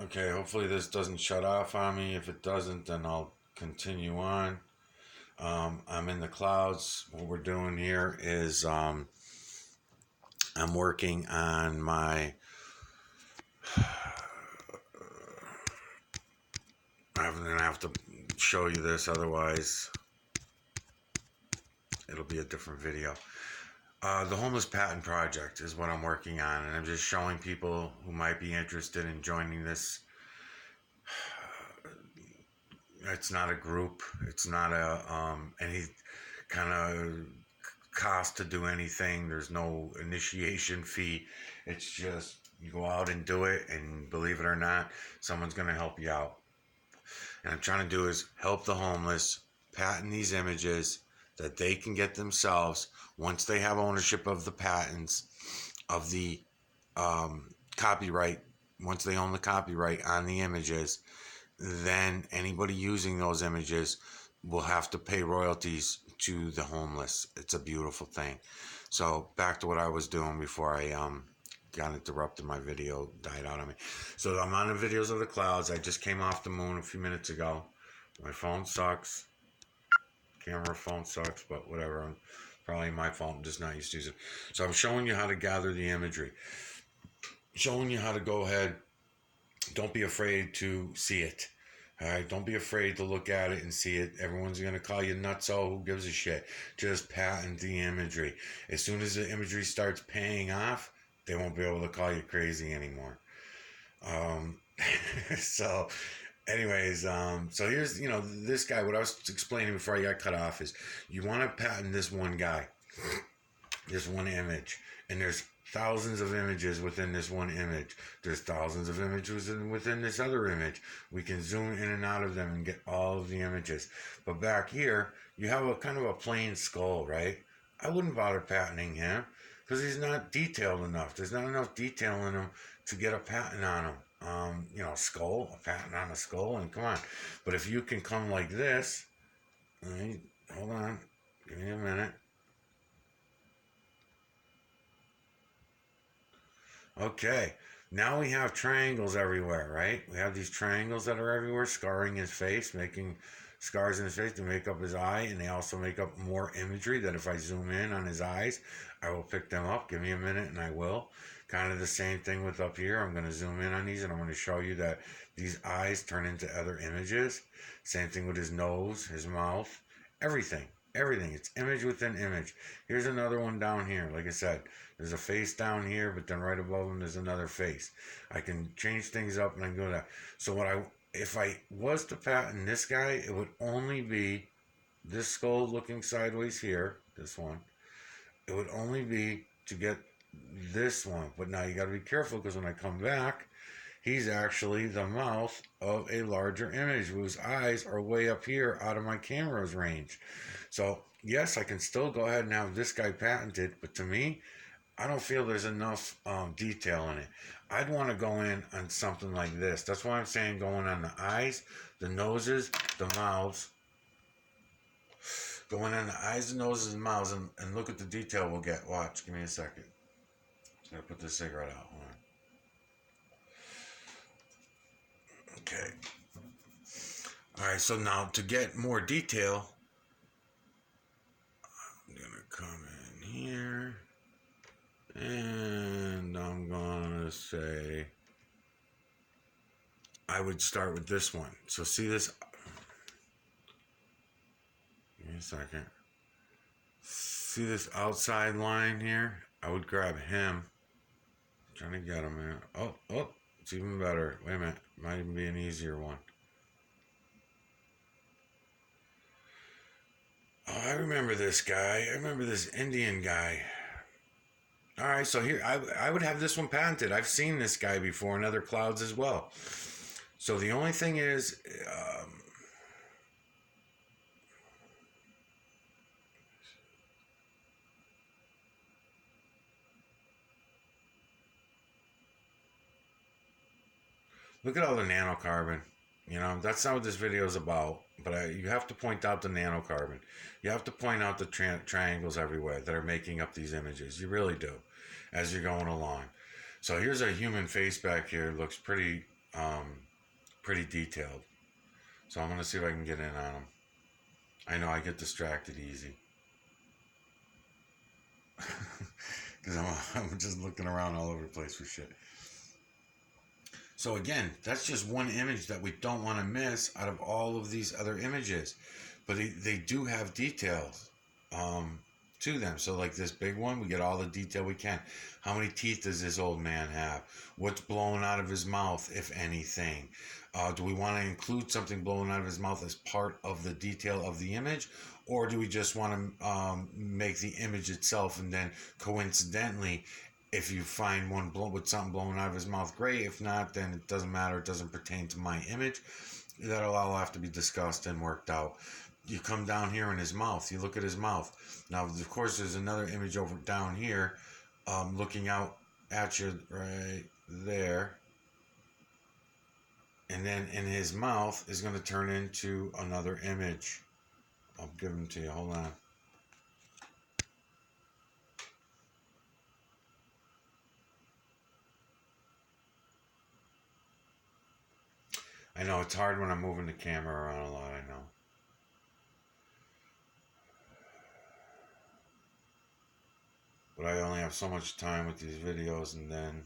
Okay, hopefully this doesn't shut off on me. If it doesn't, then I'll continue on. I'm in the clouds. What we're doing here is I'm working on my. I'm going to have to show you this, otherwise, it'll be a different video. The Homeless Patent Project is what I'm working on, and I'm just showing people who might be interested in joining this. It's not a group. It's not a any kind of cost to do anything. There's no initiation fee. It's just you go out and do it, and believe it or not, someone's going to help you out. And I'm trying to do is help the homeless patent these images that they can get themselves once they have ownership of the patents of the copyright. Once they own the copyright on the images, then anybody using those images will have to pay royalties to the homeless. It's a beautiful thing. So back to what I was doing before I got interrupted. My video died out on me. So I'm on the videos of the clouds. I just came off the moon a few minutes ago. My phone sucks. Camera phone sucks, but whatever. Probably my fault. I'm just not used to using it. So I'm showing you how to gather the imagery. Showing you how to go ahead. Don't be afraid to see it. All right, don't be afraid to look at it and see it. Everyone's going to call you nutso. Who gives a shit? Just patent the imagery. As soon as the imagery starts paying off, they won't be able to call you crazy anymore. So, anyways, so here's, this guy, what I was explaining before I got cut off is you want to patent this one guy, this one image, and there's thousands of images within this one image. There's thousands of images within this other image. We can zoom in and out of them and get all of the images. But back here, you have a kind of a plain skull, right? I wouldn't bother patenting him because he's not detailed enough. There's not enough detail in him to get a patent on him. Skull, a patent on a skull, and come on. But if you can come like this, right, hold on, give me a minute. Okay, now we have triangles everywhere, right? We have these triangles that are everywhere, scarring his face, making scars in his face to make up his eye, and they also make up more imagery that if I zoom in on his eyes, I will pick them up. Give me a minute and I will. Kind of the same thing with up here. I'm going to zoom in on these and I'm going to show you that these eyes turn into other images. Same thing with his nose, his mouth, everything. Everything. It's image within image. Here's another one down here. Like I said, there's a face down here, but then right above him there's another face. I can change things up and I can go to that. So if I was to patent this guy, it would only be this skull looking sideways here, this one. It would only be to get this one. But now you got to be careful because when I come back, he's actually the mouth of a larger image whose eyes are way up here out of my camera's range. So yes, I can still go ahead and have this guy patented, but to me, I don't feel there's enough detail in it. I'd want to go in on something like this. That's why I'm saying going on the eyes, the noses, the mouths. Going on the eyes, the noses, and mouths, and look at the detail we'll get. Watch. Give me a second. I'm going to put this cigarette out. Hold on. Okay. All right, so now to get more detail, I'm going to come in here. And I'm going to say I would start with this one. So see this? Give me a second. See this outside line here? I would grab him. I'm trying to get him in. Oh, it's even better. Wait a minute. Might even be an easier one. Oh, I remember this guy. I remember this Indian guy. All right, so here, I would have this one patented. I've seen this guy before in other clouds as well. So the only thing is, look at all the nanocarbon. That's not what this video is about. But you have to point out the nanocarbon. You have to point out the triangles everywhere that are making up these images. You really do, as you're going along. So here's a human face back here. It looks pretty pretty detailed. So I'm gonna see if I can get in on them. I know I get distracted easy because I'm just looking around all over the place for shit. So again, that's just one image that we don't want to miss out of all of these other images. But they do have details um, to them. So like this big one, we get all the detail we can. How many teeth does this old man have? What's blowing out of his mouth, if anything? Do we want to include something blowing out of his mouth as part of the detail of the image? Or do we just want to make the image itself and then coincidentally if you find one with something blowing out of his mouth, great. If not, then it doesn't matter. It doesn't pertain to my image. That'll all have to be discussed and worked out. You come down here in his mouth. You look at his mouth. Now, of course, there's another image over down here looking out at you right there. And then in his mouth is going to turn into another image. I'll give them to you. Hold on. I know it's hard when I'm moving the camera around a lot, I know. But I only have so much time with these videos and then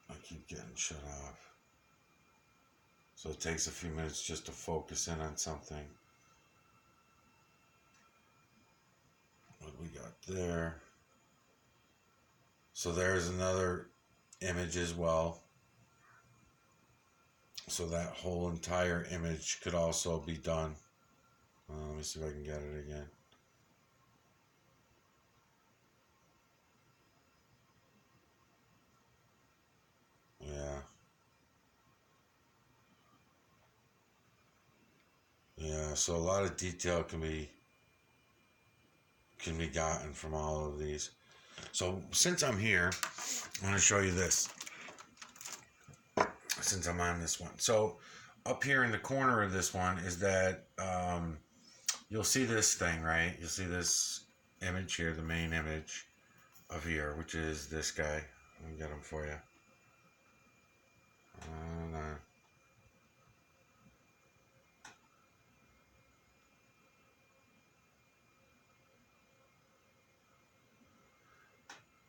I keep getting shut off. So it takes a few minutes just to focus in on something. What we got there? So there's another image as well. So that whole entire image could also be done. Let me see if I can get it again. Yeah. Yeah, so a lot of detail can be gotten from all of these. So since I'm here, I want to show you this. Since I'm on this one. So up here in the corner of this one is that you'll see this thing, right? You'll see this image here, the main image of here, which is this guy. Let me get him for you. Hold on.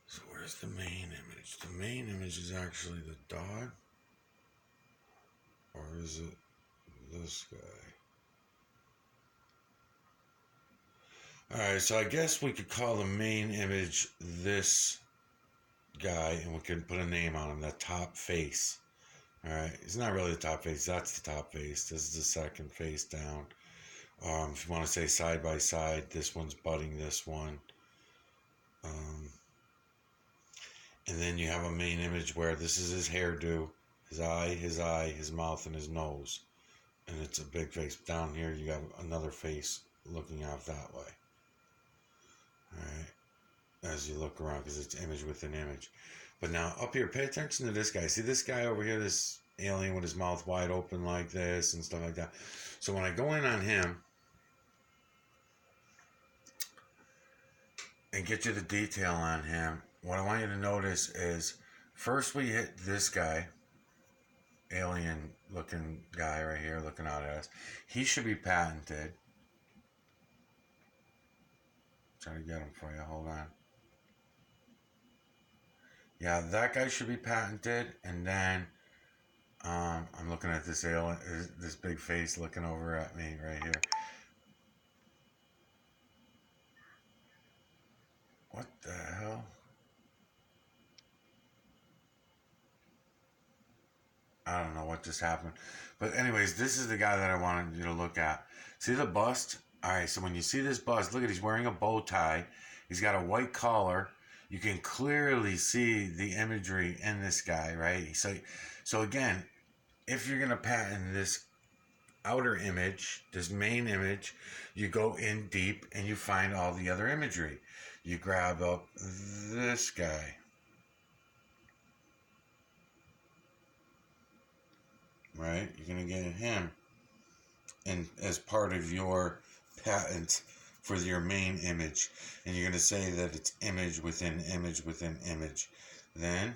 So where's the main image? The main image is actually the dog. Or is it this guy? Alright, so I guess we could call the main image this guy and we can put a name on him, the top face. Alright, it's not really the top face, that's the top face. This is the second face down. If you want to say side by side, this one's butting this one. And then you have a main image where this is his hairdo, his eye, his mouth, and his nose. And it's a big face. Down here you got another face looking out that way. Alright. As you look around, because it's image within image. But now up here, pay attention to this guy. See this guy over here, this alien with his mouth wide open like this and stuff like that. So when I go in on him and get you the detail on him, what I want you to notice is first we hit this guy, alien looking guy right here looking out at us. He should be patented. Try to get him for you. Hold on. Yeah, that guy should be patented. And then I'm looking at this alien, this big face looking over at me right here. What the hell? I don't know what just happened. But anyways, this is the guy that I wanted you to look at. See the bust? Alright, so when you see this bust, look at, he's wearing a bow tie. He's got a white collar. You can clearly see the imagery in this guy, right? So again, if you're going to patent this outer image, this main image, you go in deep and you find all the other imagery. You grab up this guy. Right? You're going to get him and as part of your patent for your main image. And you're going to say that it's image within image within image. Then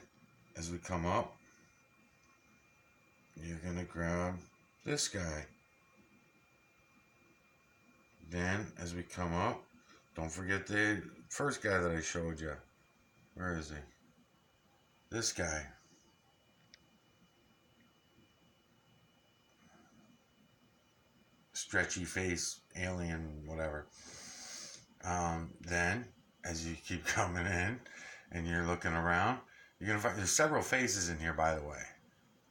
as we come up, you're going to grab this guy. Then, as we come up, don't forget the first guy that I showed you. Where is he? This guy. Stretchy face, alien, whatever. Then, as you keep coming in and you're looking around, you're going to find there's several faces in here, by the way.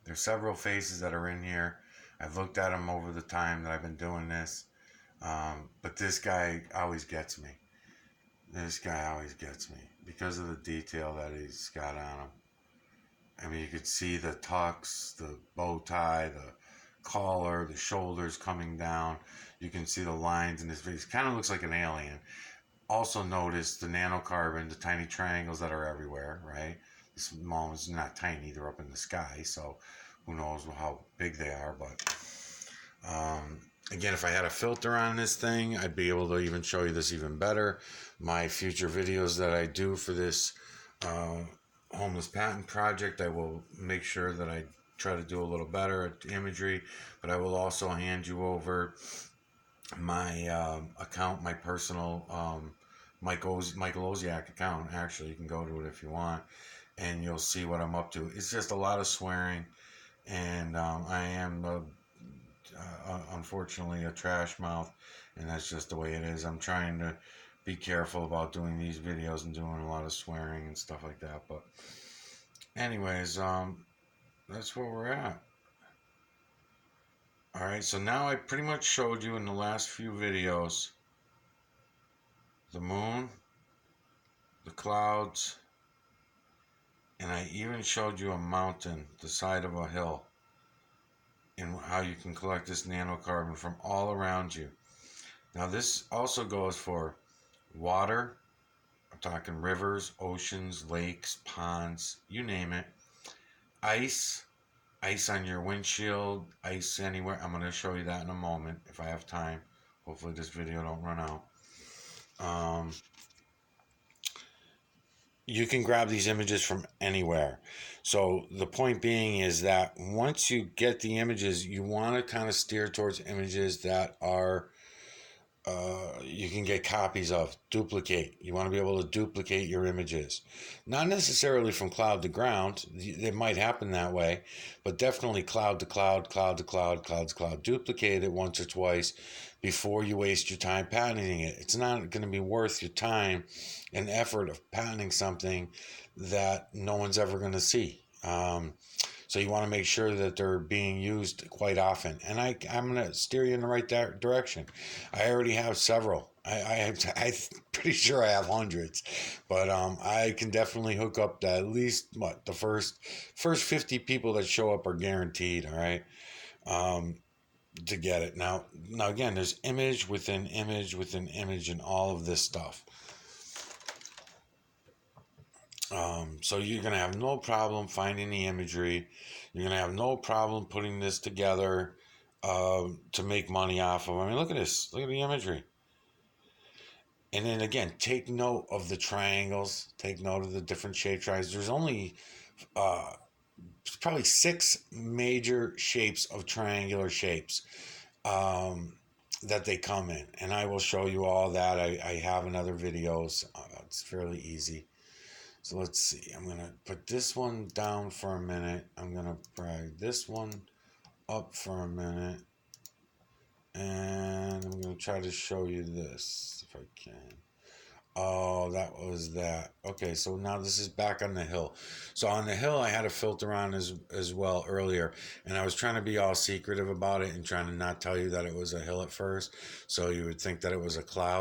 There's several faces that are in here. I've looked at them over the time that I've been doing this. But this guy always gets me. This guy always gets me because of the detail that he's got on him. I mean, you could see the tux, the bow tie, the collar, the shoulders coming down. You can see the lines in his face. Kind of looks like an alien. Also notice the nanocarbon, the tiny triangles that are everywhere, right? The small ones are not tiny, they're up in the sky, so who knows how big they are. But again, if I had a filter on this thing, I'd be able to even show you this even better. My future videos that I do for this homeless patent project, I will make sure that I try to do a little better at imagery, but I will also hand you over my account, my personal Michael Oziak account. Actually, you can go to it if you want, and you'll see what I'm up to. It's just a lot of swearing, and I am unfortunately a trash mouth, and that's just the way it is. I'm trying to be careful about doing these videos and doing a lot of swearing and stuff like that. But anyways, that's where we're at. Alright, so now I pretty much showed you in the last few videos the moon, the clouds, and I even showed you a mountain, the side of a hill, and how you can collect this nanocarbon from all around you. Now this also goes for water. I'm talking rivers, oceans, lakes, ponds, you name it. Ice on your windshield, ice anywhere. I'm going to show you that in a moment if I have time. Hopefully this video don't run out. You can grab these images from anywhere. So the point being is that once you get the images, you want to kind of steer towards images that are you can get copies of, duplicate. You want to be able to duplicate your images. Not necessarily from cloud to ground. It might happen that way, but definitely cloud to cloud, cloud to cloud, cloud to cloud. Duplicate it once or twice before you waste your time patenting it. It's not going to be worth your time and effort of patenting something that no one's ever going to see. So you want to make sure that they're being used quite often. And I'm going to steer you in the right direction. I already have several. I'm pretty sure I have hundreds. But I can definitely hook up to at least, the first 50 people that show up are guaranteed, all right, to get it. Now again, there's image within image within image and all of this stuff. So you're going to have no problem finding the imagery. You're going to have no problem putting this together to make money off of. I mean, look at this. Look at the imagery. And then again, take note of the triangles. Take note of the different shape triangles. There's only probably 6 major shapes of triangular shapes that they come in. And I will show you all that. I have in other videos. It's fairly easy. So let's see, I'm going to put this one down for a minute. I'm going to drag this one up for a minute. And I'm going to try to show you this if I can. Oh, that was that. Okay, so now this is back on the hill. So on the hill, I had a filter on as well earlier. And I was trying to be all secretive about it and trying to not tell you that it was a hill at first. So you would think that it was a cloud.